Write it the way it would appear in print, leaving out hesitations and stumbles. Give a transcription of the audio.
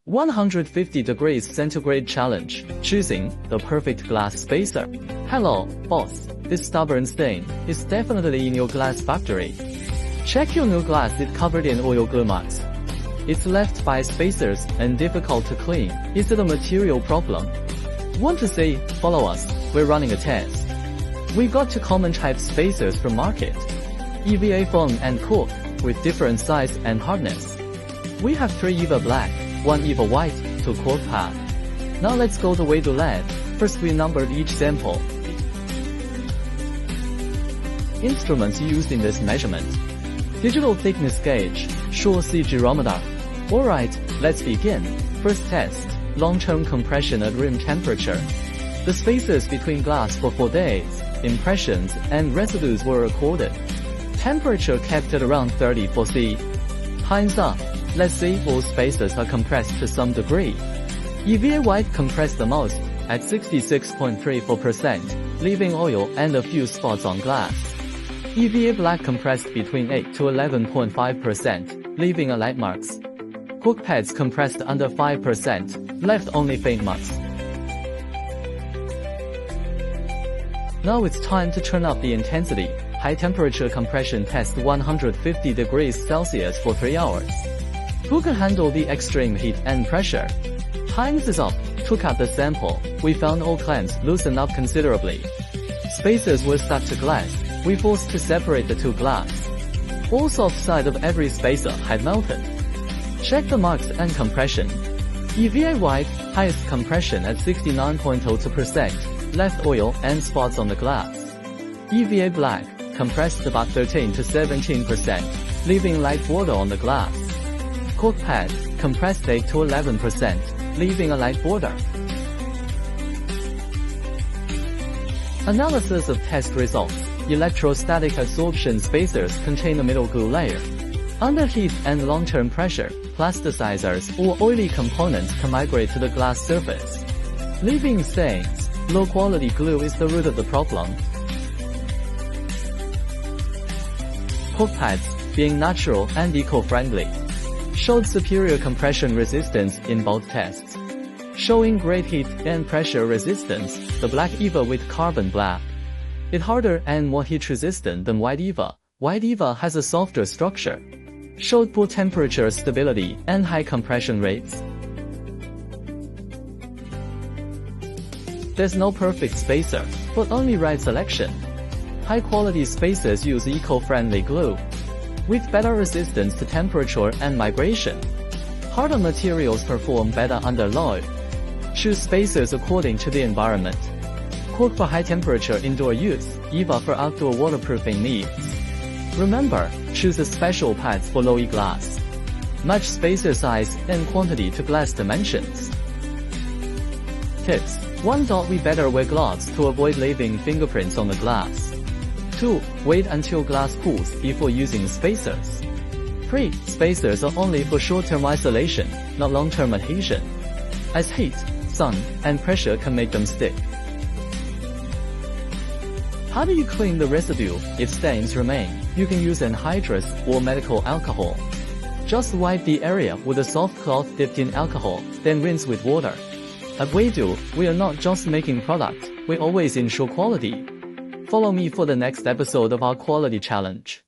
150 degrees centigrade challenge, choosing the perfect glass spacer. Hello, boss. This stubborn stain is definitely in your glass factory. Check your new glass, it's covered in oil glue marks. It's left by spacers and difficult to clean. Is it a material problem? Want to see? Follow us. We're running a test. We got two common type spacers from market. EVA foam and cork, with different size and hardness. We have 3 EVA black, 1 EVA white, 2 cork pad. Now let's go to Weidu Lab. First we numbered each sample. Instruments used in this measurement. Digital thickness gauge, Shaw C gyrometer. Alright, let's begin. First test, long-term compression at room temperature. The spacers between glass for 4 days, impressions and residues were recorded. Temperature kept at around 34 C. Time's up. Let's see if all spacers are compressed to some degree. EVA white compressed the most, at 66.34%, leaving oil and a few spots on glass. EVA black compressed between 8 to 11.5%, leaving a light marks. Cork pads compressed under 5%, left only faint marks. Now it's time to turn up the intensity. High temperature compression test 150 degrees Celsius for 3 hours. Who can handle the extreme heat and pressure? Times is up. Took out the sample. We found all clamps loosen up considerably. Spacers were stuck to glass. We forced to separate the two glass. All soft side of every spacer had melted. Check the marks and compression. EVA white, highest compression at 69.02%, left oil and spots on the glass. EVA black, compressed about 13 to 17%, leaving light border on the glass. Cork pad, compressed 8 to 11%, leaving a light border. Analysis of test results. Electrostatic absorption spacers contain a middle glue layer. Under heat and long-term pressure, plasticizers or oily components can migrate to the glass surface, leaving stains. Low-quality glue is the root of the problem. Cork pads, being natural and eco-friendly, showed superior compression resistance in both tests. Showing great heat and pressure resistance, the black EVA with carbon black. It harder and more heat resistant than white EVA. White EVA has a softer structure. Showed poor temperature stability and high compression rates. There's no perfect spacer, but only right selection. High-quality spacers use eco-friendly glue, with better resistance to temperature and migration. Harder materials perform better under load. Choose spacers according to the environment. Cork for high-temperature indoor use, EVA for outdoor waterproofing needs. Remember, choose a special pads for low-E glass. Match spacer size and quantity to glass dimensions. Tips. 1. We better wear gloves to avoid leaving fingerprints on the glass. 2. Wait until glass cools before using spacers. 3. Spacers are only for short-term isolation, not long-term adhesion, as heat, sun, and pressure can make them stick. How do you clean the residue if stains remain? You can use anhydrous or medical alcohol. Just wipe the area with a soft cloth dipped in alcohol, then rinse with water. At Weidu, we are not just making product, we always ensure quality. Follow me for the next episode of our quality challenge.